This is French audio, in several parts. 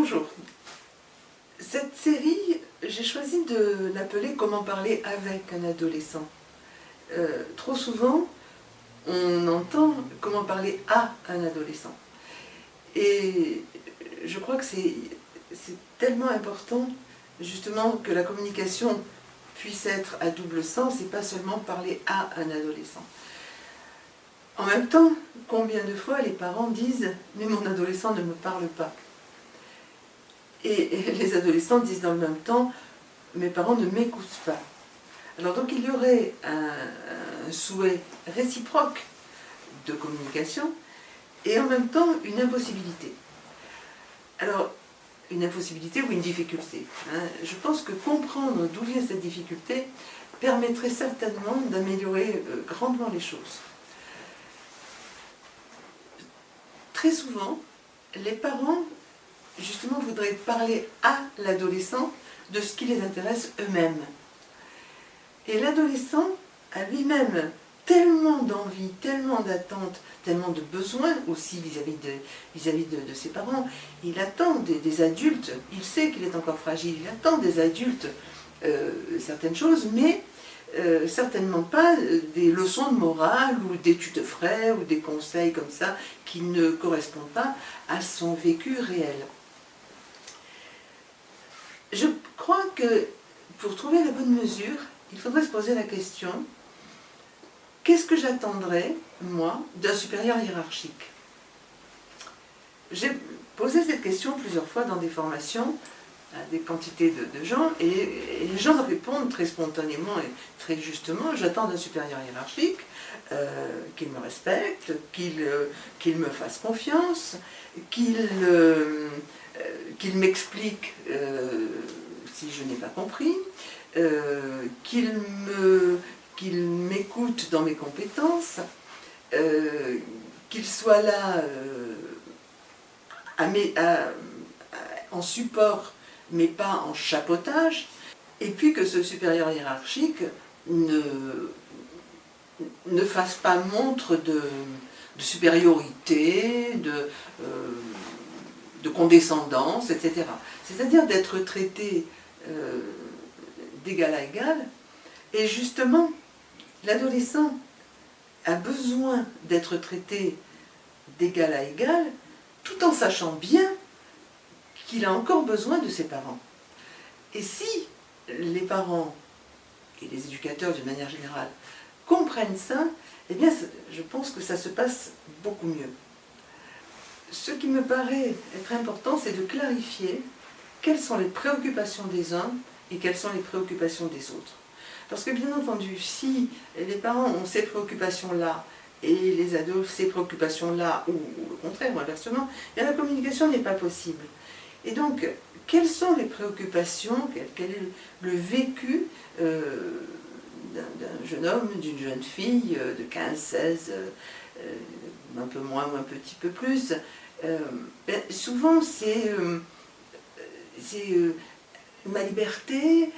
Bonjour. Cette série, j'ai choisi de l'appeler « Comment parler avec un adolescent ». Trop souvent, on entend « Comment parler à un adolescent ». Et je crois que c'est tellement important, justement, que la communication puisse être à double sens et pas seulement parler à un adolescent. En même temps, combien de fois les parents disent « Mais mon adolescent ne me parle pas ». Et les adolescents disent dans le même temps « Mes parents ne m'écoutent pas ». Alors donc il y aurait un souhait réciproque de communication et en même temps une impossibilité. Alors, une impossibilité ou une difficulté. Je pense que comprendre d'où vient cette difficulté permettrait certainement d'améliorer grandement les choses. Très souvent, les parents justement voudraient parler à l'adolescent de ce qui les intéresse eux-mêmes. Et l'adolescent a lui-même tellement d'envie, tellement d'attentes, tellement de besoins aussi vis-à-vis de ses parents. Il attend des adultes, il sait qu'il est encore fragile, il attend des adultes certaines choses, mais certainement pas des leçons de morale ou des tuto-frais ou des conseils comme ça qui ne correspondent pas à son vécu réel. Je crois que pour trouver la bonne mesure, il faudrait se poser la question: qu'est-ce que j'attendrais, moi, d'un supérieur hiérarchique? J'ai posé cette question plusieurs fois dans des formations à des quantités de gens, et les gens répondent très spontanément et très justement: j'attends d'un supérieur hiérarchique qu'il me respecte, qu'il me fasse confiance, qu'il m'explique si je n'ai pas compris, qu'il m'écoute dans mes compétences, qu'il soit là en support mais pas en chapeautage, et puis que ce supérieur hiérarchique ne fasse pas montre de supériorité, de condescendance, etc. C'est-à-dire d'être traité d'égal à égal. Et justement, l'adolescent a besoin d'être traité d'égal à égal, tout en sachant bien qu'il a encore besoin de ses parents. Et si les parents et les éducateurs d'une manière générale comprennent ça, eh bien je pense que ça se passe beaucoup mieux. Ce qui me paraît être important, c'est de clarifier quelles sont les préoccupations des uns et quelles sont les préoccupations des autres. Parce que bien entendu, si les parents ont ces préoccupations-là et les ados ces préoccupations-là, ou le contraire, ou inversement, bien la communication n'est pas possible. Et donc, quelles sont les préoccupations, quel est le vécu d'un jeune homme, d'une jeune fille de 15, 16, un peu moins ou un petit peu plus? Souvent, c'est ma liberté,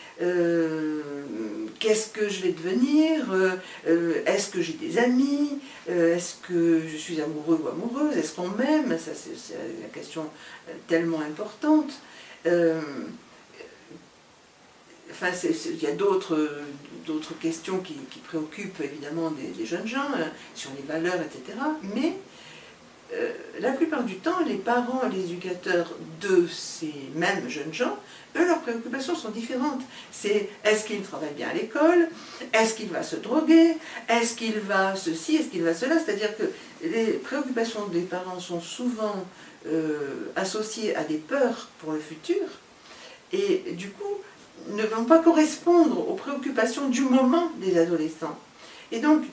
qu'est-ce que je vais devenir, est-ce que j'ai des amis, est-ce que je suis amoureux ou amoureuse, est-ce qu'on m'aime? Ça, c'est la question tellement importante. Enfin, il y a d'autres questions qui préoccupent évidemment des jeunes gens, sur les valeurs, etc. Mais la plupart du temps, les parents et les éducateurs de ces mêmes jeunes gens, eux, leurs préoccupations sont différentes. C'est: est-ce qu'il travaille bien à l'école? Est-ce qu'il va se droguer? Est-ce qu'il va ceci? Est-ce qu'il va cela? C'est-à-dire que les préoccupations des parents sont souvent associées à des peurs pour le futur, et du coup, ne vont pas correspondre aux préoccupations du moment des adolescents. Et donc,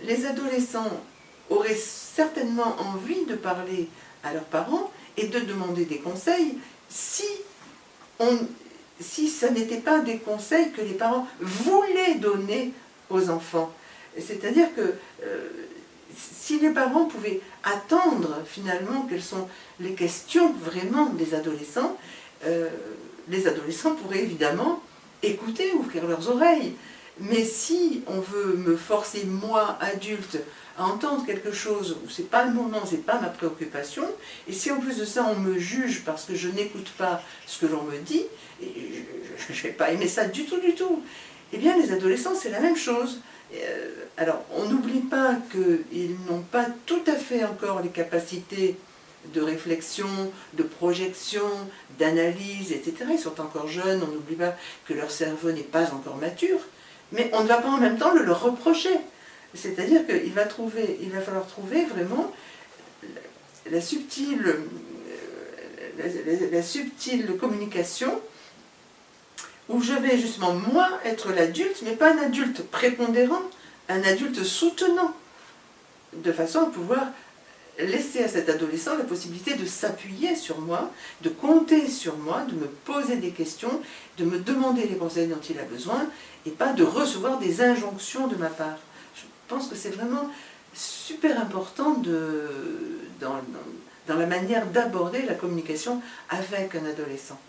les adolescents auraient certainement envie de parler à leurs parents et de demander des conseils si ça n'était pas des conseils que les parents voulaient donner aux enfants. C'est-à-dire que si les parents pouvaient attendre finalement quelles sont les questions vraiment des adolescents, les adolescents pourraient évidemment écouter, ouvrir leurs oreilles. Mais si on veut me forcer, moi, adulte, à entendre quelque chose où c'est pas le moment, c'est pas ma préoccupation, et si en plus de ça on me juge parce que je n'écoute pas ce que l'on me dit, et je ne vais pas aimer ça du tout, du tout. Eh bien les adolescents c'est la même chose. Alors on n'oublie pas qu'ils n'ont pas tout à fait encore les capacités de réflexion, de projection, d'analyse, etc. Ils sont encore jeunes, on n'oublie pas que leur cerveau n'est pas encore mature, mais on ne va pas en même temps le leur reprocher. C'est-à-dire qu'il va falloir trouver vraiment la subtile communication où je vais justement, moi, être l'adulte, mais pas un adulte prépondérant, un adulte soutenant, de façon à pouvoir laisser à cet adolescent la possibilité de s'appuyer sur moi, de compter sur moi, de me poser des questions, de me demander les conseils dont il a besoin, et pas de recevoir des injonctions de ma part. Je pense que c'est vraiment super important dans la manière d'aborder la communication avec un adolescent.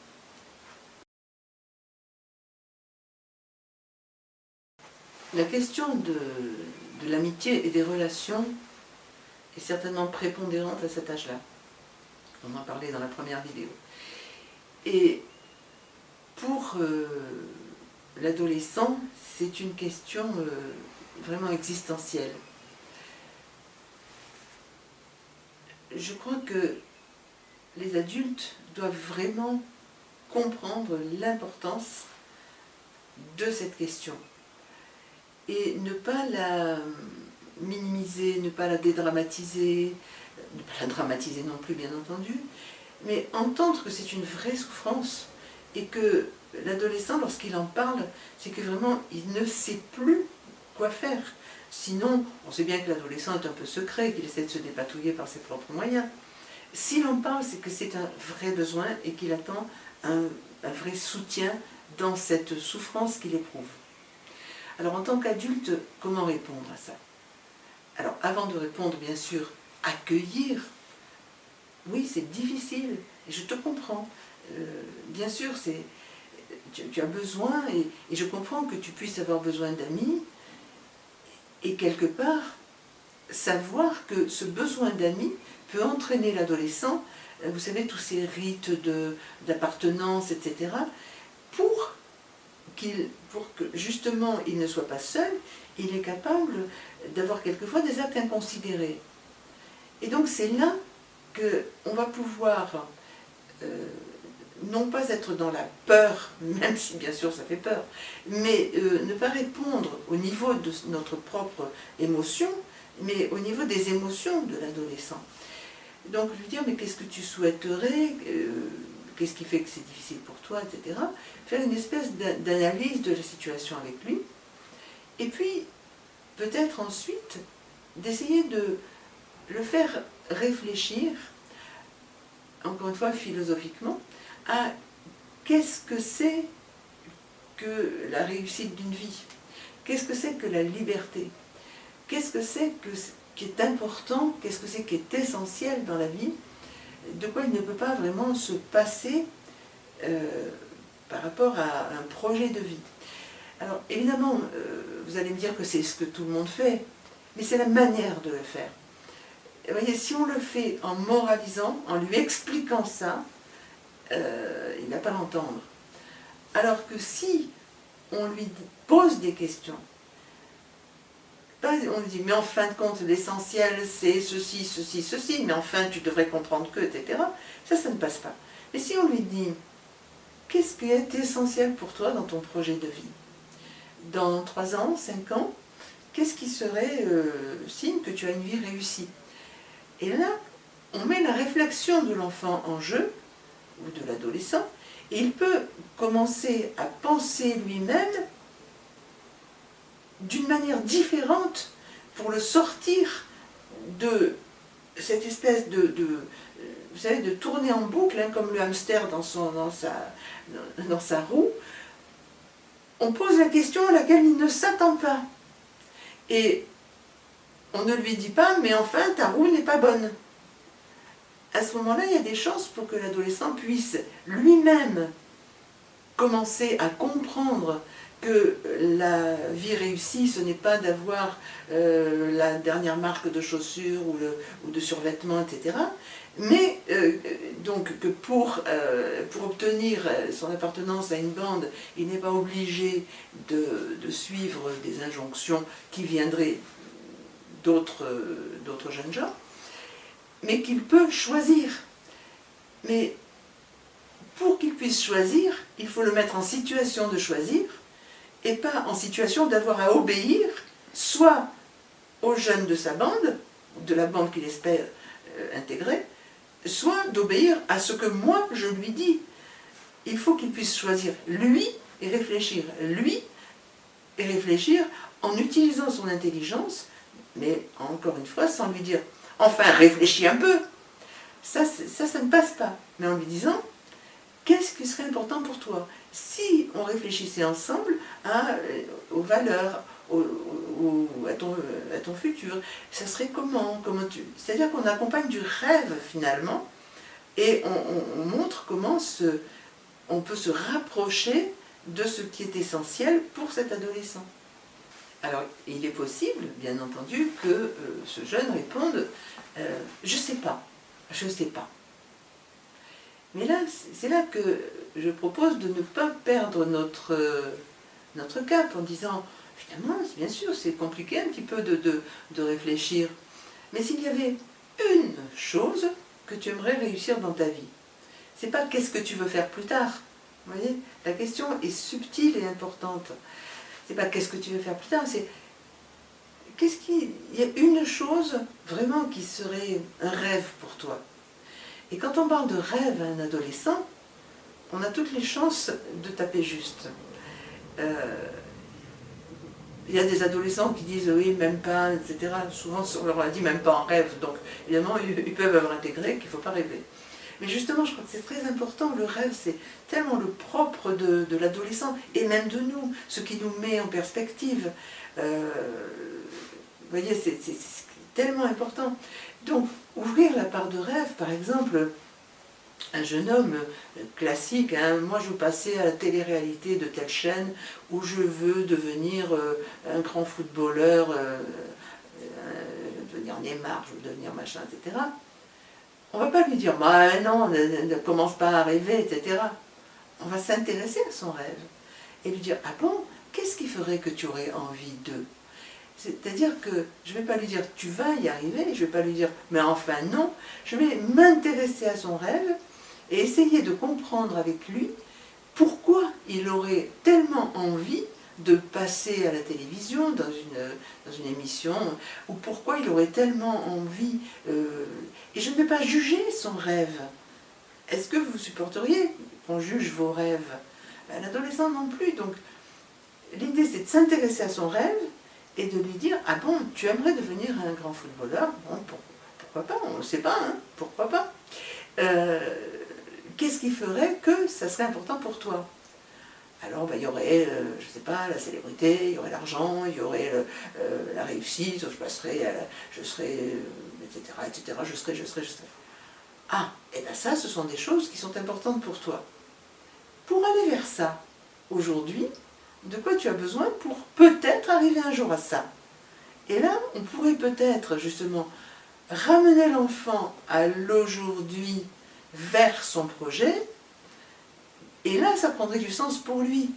La question de l'amitié et des relations est certainement prépondérante à cet âge-là. On en parlait dans la première vidéo. Et pour l'adolescent, c'est une question vraiment existentielle. Je crois que les adultes doivent vraiment comprendre l'importance de cette question et ne pas la minimiser, ne pas la dédramatiser, ne pas la dramatiser non plus bien entendu, mais entendre que c'est une vraie souffrance et que l'adolescent, lorsqu'il en parle, c'est que vraiment il ne sait plus quoi faire. Sinon, on sait bien que l'adolescent est un peu secret, qu'il essaie de se dépatouiller par ses propres moyens. S'il en parle, c'est que c'est un vrai besoin et qu'il attend un vrai soutien dans cette souffrance qu'il éprouve. Alors en tant qu'adulte, comment répondre à ça? Alors avant de répondre, bien sûr, accueillir. Oui, c'est difficile, et je te comprends. Bien sûr, tu as besoin, et je comprends que tu puisses avoir besoin d'amis, et quelque part, savoir que ce besoin d'amis peut entraîner l'adolescent, vous savez, tous ces rites d'appartenance, etc., pour que justement il ne soit pas seul, il est capable d'avoir quelquefois des actes inconsidérés. Et donc c'est là qu'on va pouvoir non pas être dans la peur, même si bien sûr ça fait peur, mais ne pas répondre au niveau de notre propre émotion, mais au niveau des émotions de l'adolescent. Donc lui dire, mais qu'est-ce que tu souhaiterais, qu'est-ce qui fait que c'est difficile pour toi, etc. Faire une espèce d'analyse de la situation avec lui, et puis peut-être ensuite d'essayer de le faire réfléchir, encore une fois philosophiquement, à qu'est-ce que c'est que la réussite d'une vie, qu'est-ce que c'est que la liberté, qu'est-ce que c'est qui est important, qu'est-ce que c'est qui est essentiel dans la vie, de quoi il ne peut pas vraiment se passer par rapport à un projet de vie. Alors évidemment, vous allez me dire que c'est ce que tout le monde fait, mais c'est la manière de le faire. Vous voyez, si on le fait en moralisant, en lui expliquant ça, il n'a pas à l'entendre. Alors que si on lui pose des questions, on lui dit, mais en fin de compte, l'essentiel c'est ceci, ceci, ceci, mais enfin tu devrais comprendre que, etc., ça ne passe pas. Mais si on lui dit, qu'est-ce qui est essentiel pour toi dans ton projet de vie? Dans 3 ans, 5 ans, qu'est-ce qui serait signe que tu as une vie réussie? Et là, on met la réflexion de l'enfant en jeu, ou de l'adolescent, et il peut commencer à penser lui-même d'une manière différente pour le sortir de cette espèce vous savez, de tourner en boucle, hein, comme le hamster dans sa roue. On pose la question à laquelle il ne s'attend pas. Et on ne lui dit pas, mais enfin, ta roue n'est pas bonne. À ce moment-là, il y a des chances pour que l'adolescent puisse lui-même commencer à comprendre que la vie réussie, ce n'est pas d'avoir la dernière marque de chaussures ou de survêtements, etc. Mais donc que pour obtenir son appartenance à une bande, il n'est pas obligé de suivre des injonctions qui viendraient d'autres jeunes gens, mais qu'il peut choisir. Mais pour qu'il puisse choisir, il faut le mettre en situation de choisir, et pas en situation d'avoir à obéir, soit aux jeunes de sa bande, de la bande qu'il espère intégrer, soit d'obéir à ce que moi je lui dis. Il faut qu'il puisse choisir lui et réfléchir en utilisant son intelligence, mais encore une fois sans lui dire « enfin réfléchis un peu ». Ça ne passe pas, mais en lui disant « qu'est-ce qui serait important pour toi ?» Si on réfléchissait ensemble aux valeurs, à ton futur, ça serait comment C'est-à-dire qu'on accompagne du rêve finalement, et on montre comment on peut se rapprocher de ce qui est essentiel pour cet adolescent. Alors, il est possible, bien entendu, que ce jeune réponde « je sais pas, je sais pas ». Mais là, c'est là que je propose de ne pas perdre notre cap en disant « finalement, bien sûr, c'est compliqué un petit peu de réfléchir, mais s'il y avait une chose que tu aimerais réussir dans ta vie, c'est pas qu'est-ce que tu veux faire plus tard. Vous voyez, la question est subtile et importante. C'est pas qu'est-ce que tu veux faire plus tard, c'est il y a une chose vraiment qui serait un rêve pour toi. Et quand on parle de rêve à un adolescent, on a toutes les chances de taper juste. Il y a des adolescents qui disent oui, même pas, etc. Souvent on leur a dit même pas en rêve, donc évidemment ils peuvent avoir intégré qu'il ne faut pas rêver. Mais justement, je crois que c'est très important, le rêve c'est tellement le propre de l'adolescent, et même de nous, ce qui nous met en perspective. Vous voyez, c'est tellement important. Donc, ouvrir la part de rêve, par exemple, un jeune homme classique, hein, moi je veux passer à la télé-réalité de telle chaîne, où je veux devenir un grand footballeur, devenir Neymar, je veux devenir machin, etc. On ne va pas lui dire, bah, non, ne commence pas à rêver, etc. On va s'intéresser à son rêve et lui dire, ah bon, qu'est-ce qui ferait que tu aurais envie de... C'est-à-dire que je ne vais pas lui dire, tu vas y arriver, je ne vais pas lui dire, mais enfin non, je vais m'intéresser à son rêve et essayer de comprendre avec lui pourquoi il aurait tellement envie de passer à la télévision, dans une émission, ou pourquoi il aurait tellement envie... et je ne vais pas juger son rêve. Est-ce que vous supporteriez qu'on juge vos rêves? L'adolescent non plus. Donc, l'idée, c'est de s'intéresser à son rêve et de lui dire, ah bon, tu aimerais devenir un grand footballeur? Bon, pourquoi pas, on ne sait pas, hein, pourquoi pas. Qu'est-ce qui ferait que ça serait important pour toi? Alors, il y aurait, je ne sais pas, la célébrité, il y aurait l'argent, il y aurait la réussite, je serais, etc., etc., je serais. Ah, et bien ça, ce sont des choses qui sont importantes pour toi. Pour aller vers ça, aujourd'hui, de quoi tu as besoin pour peut-être arriver un jour à ça? Et là, on pourrait peut-être, justement, ramener l'enfant à l'aujourd'hui vers son projet, et là, ça prendrait du sens pour lui,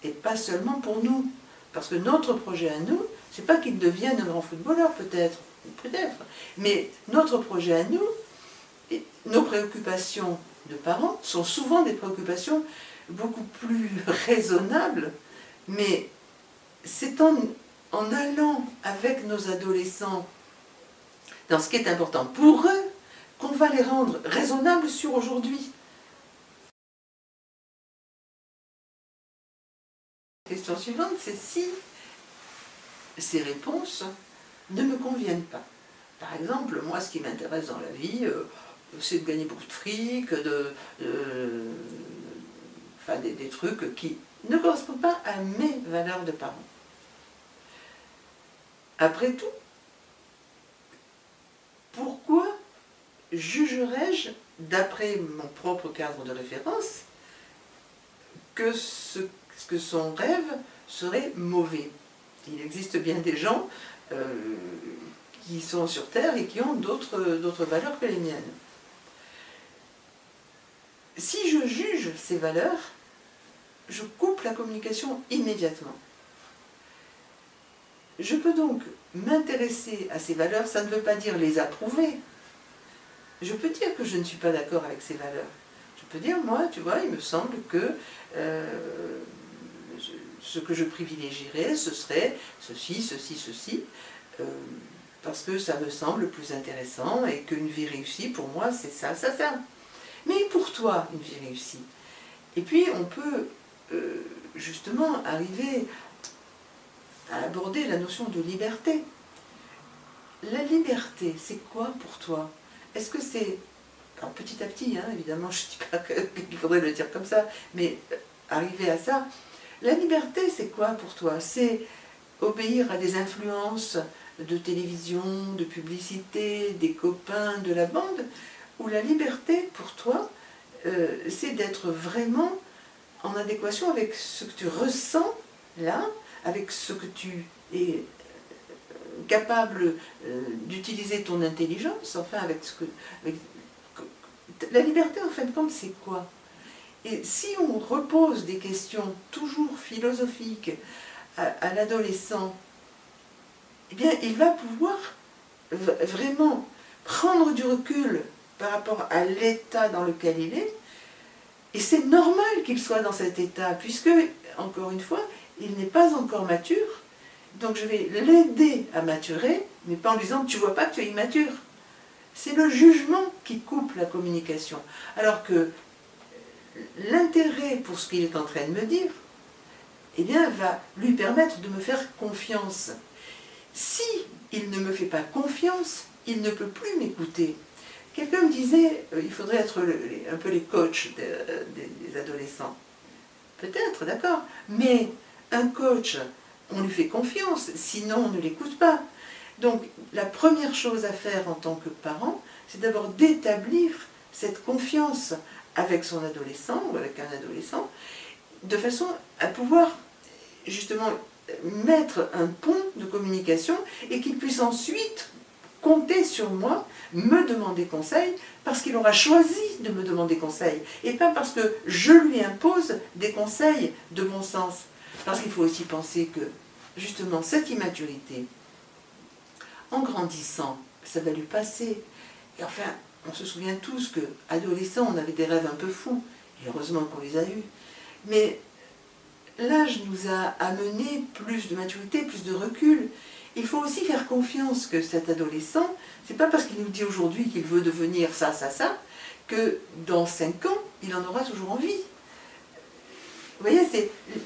et pas seulement pour nous. Parce que notre projet à nous, c'est pas qu'il devienne un grand footballeur, peut-être, mais notre projet à nous, et nos préoccupations de parents sont souvent des préoccupations beaucoup plus raisonnables, mais c'est en allant avec nos adolescents dans ce qui est important pour eux qu'on va les rendre raisonnables sur aujourd'hui. La question suivante, c'est si ces réponses ne me conviennent pas. Par exemple, moi, ce qui m'intéresse dans la vie, c'est de gagner beaucoup de fric, enfin, des trucs qui ne correspondent pas à mes valeurs de parents. Après tout, pourquoi jugerais-je, d'après mon propre cadre de référence, que parce que son rêve serait mauvais. Il existe bien des gens qui sont sur Terre et qui ont d'autres valeurs que les miennes. Si je juge ces valeurs, je coupe la communication immédiatement. Je peux donc m'intéresser à ces valeurs, ça ne veut pas dire les approuver. Je peux dire que je ne suis pas d'accord avec ces valeurs. Je peux dire, moi, tu vois, il me semble que ce que je privilégierais, ce serait ceci, ceci, ceci, parce que ça me semble plus intéressant et qu'une vie réussie, pour moi, c'est ça, ça, ça. Mais pour toi, une vie réussie. Et puis, on peut justement arriver à aborder la notion de liberté. La liberté, c'est quoi pour toi? Est-ce que c'est... Alors petit à petit, hein, évidemment, je ne dis pas qu'il faudrait le dire comme ça, mais arriver à ça, la liberté, c'est quoi pour toi? C'est obéir à des influences de télévision, de publicité, des copains, de la bande? Ou la liberté, pour toi, c'est d'être vraiment en adéquation avec ce que tu ressens là, avec ce que tu es capable d'utiliser ton intelligence, enfin avec ce que... La liberté, en fin de compte, c'est quoi? Et si on repose des questions toujours philosophiques à l'adolescent, eh bien, il va pouvoir vraiment prendre du recul par rapport à l'état dans lequel il est, et c'est normal qu'il soit dans cet état, puisque, encore une fois, il n'est pas encore mature, donc je vais l'aider à maturer, mais pas en lui disant « tu vois pas que tu es immature ». C'est le jugement qui coupe la communication, alors que l'intérêt pour ce qu'il est en train de me dire, eh bien, va lui permettre de me faire confiance. Si il ne me fait pas confiance, il ne peut plus m'écouter. Quelqu'un me disait, il faudrait être un peu les coachs des adolescents. Peut-être, d'accord, mais un coach, on lui fait confiance, sinon on ne l'écoute pas. Donc la première chose à faire en tant que parent, c'est d'abord d'établir cette confiance avec son adolescent ou avec un adolescent, de façon à pouvoir justement mettre un pont de communication et qu'il puisse ensuite compter sur moi, me demander conseil, parce qu'il aura choisi de me demander conseil, et pas parce que je lui impose des conseils de bon sens. Parce qu'il faut aussi penser que, justement, cette immaturité, en grandissant, ça va lui passer. Et enfin, on se souvient tous qu'adolescents, on avait des rêves un peu fous, et heureusement qu'on les a eus. Mais l'âge nous a amené plus de maturité, plus de recul. Il faut aussi faire confiance que cet adolescent, c'est pas parce qu'il nous dit aujourd'hui qu'il veut devenir ça, ça, ça, que dans 5 ans, il en aura toujours envie. Vous voyez,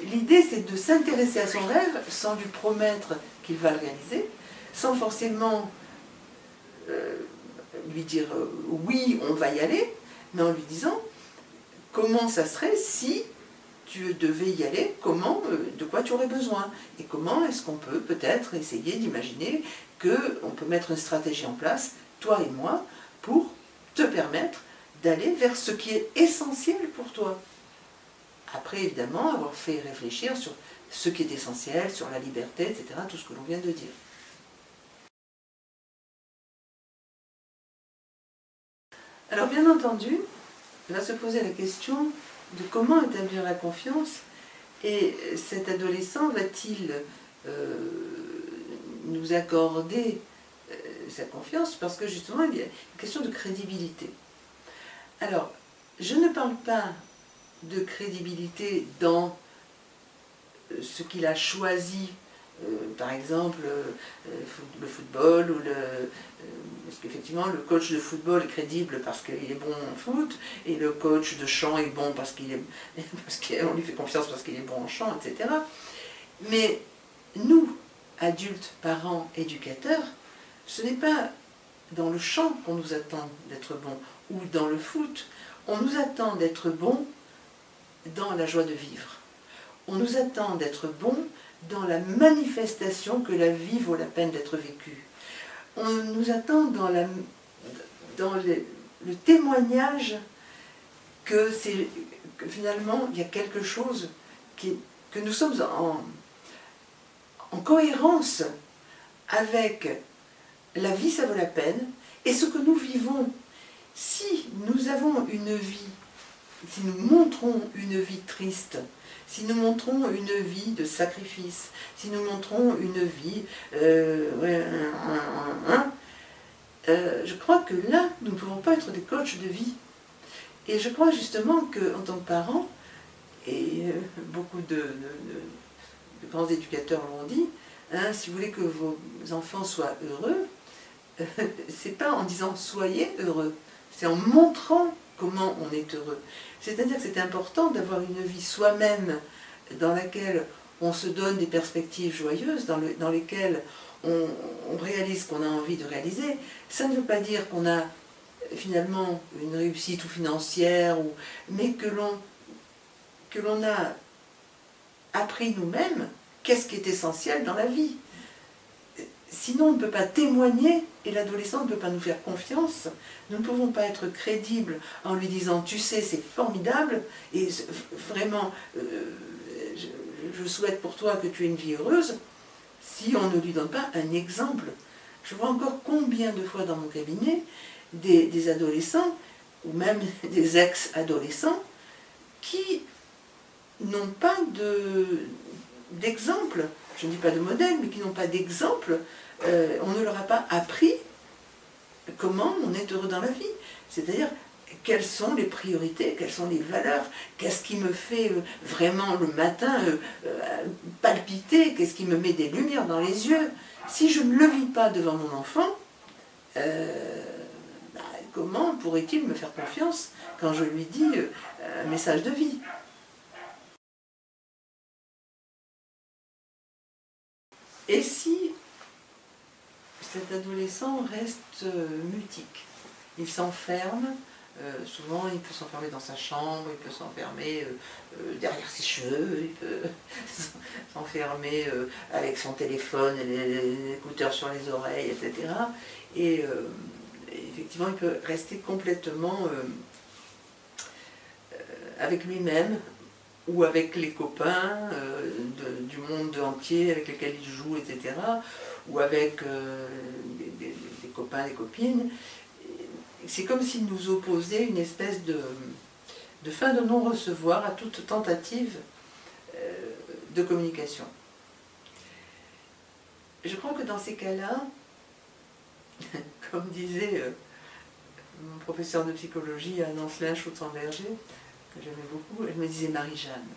l'idée c'est de s'intéresser à son rêve sans lui promettre qu'il va le réaliser, sans forcément lui dire oui, on va y aller, mais en lui disant comment ça serait si tu devais y aller, comment, de quoi tu aurais besoin, et comment est-ce qu'on peut peut-être essayer d'imaginer qu'on peut mettre une stratégie en place, toi et moi, pour te permettre d'aller vers ce qui est essentiel pour toi. Après, évidemment, avoir fait réfléchir sur ce qui est essentiel, sur la liberté, etc., tout ce que l'on vient de dire. Alors, bien entendu, il va se poser la question de comment établir la confiance, et cet adolescent va-t-il nous accorder sa confiance, parce que justement, il y a une question de crédibilité. Alors, je ne parle pas de crédibilité dans ce qu'il a choisi, par exemple le football, ou parce qu'effectivement le coach de football est crédible parce qu'il est bon en foot, et le coach de chant est bon parce qu'on lui fait confiance parce qu'il est bon en chant, etc. Mais nous, adultes, parents, éducateurs, ce n'est pas dans le chant qu'on nous attend d'être bon, ou dans le foot. On nous attend d'être bon dans la joie de vivre. On nous attend d'être bon dans la manifestation que la vie vaut la peine d'être vécue. On nous attend dans le témoignage que finalement il y a quelque chose qui est que nous sommes en cohérence avec la vie, ça vaut la peine, et ce que nous vivons. Si nous avons une vie, si nous montrons une vie triste, si nous montrons une vie de sacrifice, si nous montrons une vie, je crois que là, nous ne pouvons pas être des coachs de vie. Et je crois justement qu'en tant que parents, et beaucoup de grands éducateurs l'ont dit, hein, si vous voulez que vos enfants soient heureux, c'est pas en disant soyez heureux, c'est en montrant comment on est heureux. C'est-à-dire que c'est important d'avoir une vie soi-même dans laquelle on se donne des perspectives joyeuses, dans lesquelles on réalise ce qu'on a envie de réaliser. Ça ne veut pas dire qu'on a finalement une réussite ou financière, mais que l'on a appris nous-mêmes qu'est-ce qui est essentiel dans la vie. Sinon, on ne peut pas témoigner et l'adolescent ne peut pas nous faire confiance. Nous ne pouvons pas être crédibles en lui disant « tu sais, c'est formidable et vraiment, je souhaite pour toi que tu aies une vie heureuse » si on ne lui donne pas un exemple. Je vois encore combien de fois dans mon cabinet des adolescents ou même des ex-adolescents qui n'ont pas d'exemple, je ne dis pas de modèle, mais qui n'ont pas d'exemple. On ne leur a pas appris comment on est heureux dans la vie. C'est-à-dire, quelles sont les priorités, quelles sont les valeurs, qu'est-ce qui me fait vraiment le matin palpiter, qu'est-ce qui me met des lumières dans les yeux. Si je ne le vis pas devant mon enfant, comment pourrait-il me faire confiance quand je lui dis un message de vie? Et si cet adolescent reste mutique, il s'enferme, souvent il peut s'enfermer dans sa chambre, il peut s'enfermer derrière ses cheveux, il peut s'enfermer avec son téléphone et les écouteurs sur les oreilles, etc. Et effectivement, il peut rester complètement avec lui-même ou avec les copains du monde entier avec lesquels il joue, etc. Ou avec des copains, des copines. C'est comme s'il nous opposait une espèce de fin de non-recevoir à toute tentative de communication. Je crois que dans ces cas-là, comme disait mon professeur de psychologie Anne Schutzenberger, que j'aimais beaucoup, elle me disait « Marie-Jeanne,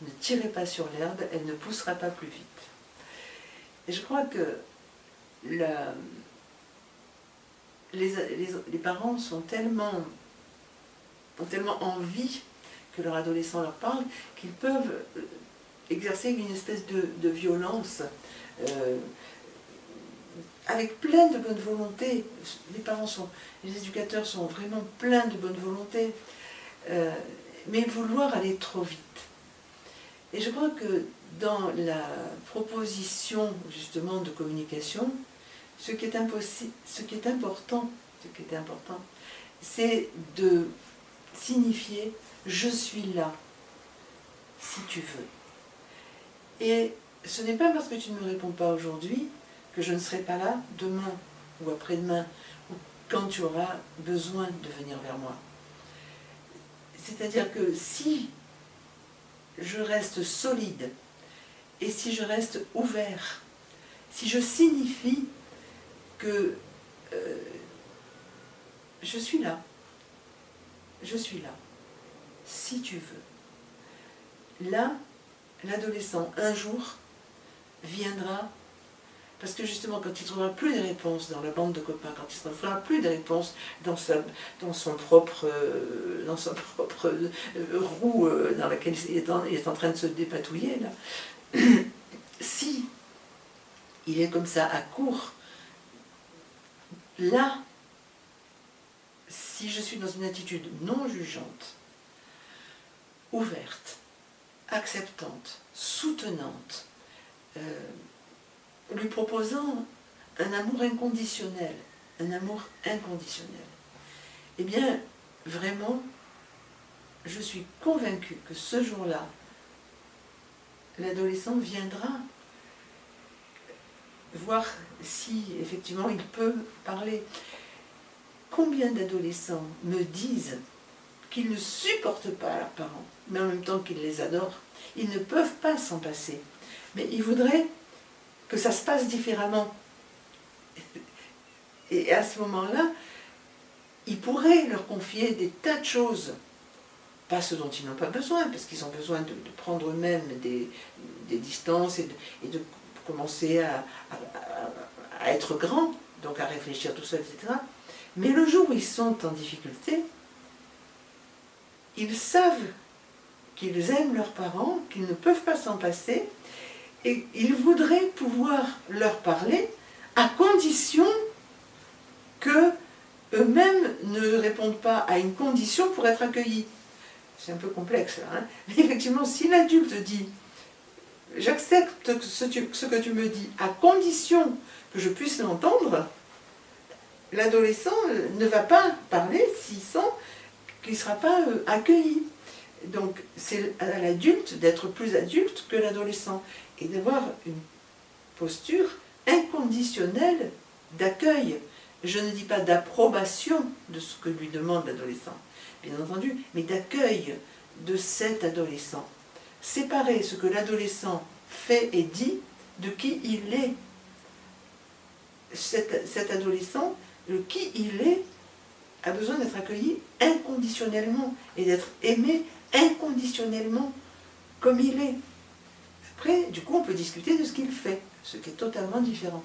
ne tirez pas sur l'herbe, elle ne poussera pas plus vite ». Et je crois que les parents ont tellement envie que leur adolescent leur parle qu'ils peuvent exercer une espèce de violence avec plein de bonne volonté. Les éducateurs sont vraiment pleins de bonne volonté, mais vouloir aller trop vite. Et je crois que dans la proposition justement de communication, ce qui est important, c'est de signifier « je suis là, si tu veux ». Et ce n'est pas parce que tu ne me réponds pas aujourd'hui que je ne serai pas là demain ou après-demain, ou quand tu auras besoin de venir vers moi. C'est-à-dire que si je reste solide, et si je reste ouvert, si je signifie que je suis là, si tu veux. Là, l'adolescent, un jour, viendra, parce que justement, quand il ne trouvera plus de réponses dans la bande de copains, quand il ne trouvera plus de réponses dans son propre roue dans laquelle il est en train de se dépatouiller, là, si il est comme ça à court, là, si je suis dans une attitude non jugeante, ouverte, acceptante, soutenante, lui proposant un amour inconditionnel, eh bien, vraiment, je suis convaincue que ce jour-là, l'adolescent viendra voir si effectivement il peut parler. Combien d'adolescents me disent qu'ils ne supportent pas leurs parents, mais en même temps qu'ils les adorent. Ils ne peuvent pas s'en passer. Mais ils voudraient que ça se passe différemment. Et à ce moment-là, ils pourraient leur confier des tas de choses. Pas ce dont ils n'ont pas besoin, parce qu'ils ont besoin de prendre eux-mêmes des distances et de commencer à être grands, donc à réfléchir tout seul, etc. Mais le jour où ils sont en difficulté, ils savent qu'ils aiment leurs parents, qu'ils ne peuvent pas s'en passer, et ils voudraient pouvoir leur parler à condition que eux-mêmes ne répondent pas à une condition pour être accueillis. C'est un peu complexe là, hein, mais effectivement, si l'adulte dit « j'accepte ce que tu me dis à condition que je puisse l'entendre », l'adolescent ne va pas parler s'il sent qu'il ne sera pas accueilli. Donc c'est à l'adulte d'être plus adulte que l'adolescent et d'avoir une posture inconditionnelle d'accueil. Je ne dis pas d'approbation de ce que lui demande l'adolescent, bien entendu, mais d'accueil de cet adolescent. Séparer ce que l'adolescent fait et dit de qui il est. Cet adolescent, qui il est, a besoin d'être accueilli inconditionnellement et d'être aimé inconditionnellement comme il est. Après, du coup, on peut discuter de ce qu'il fait, ce qui est totalement différent.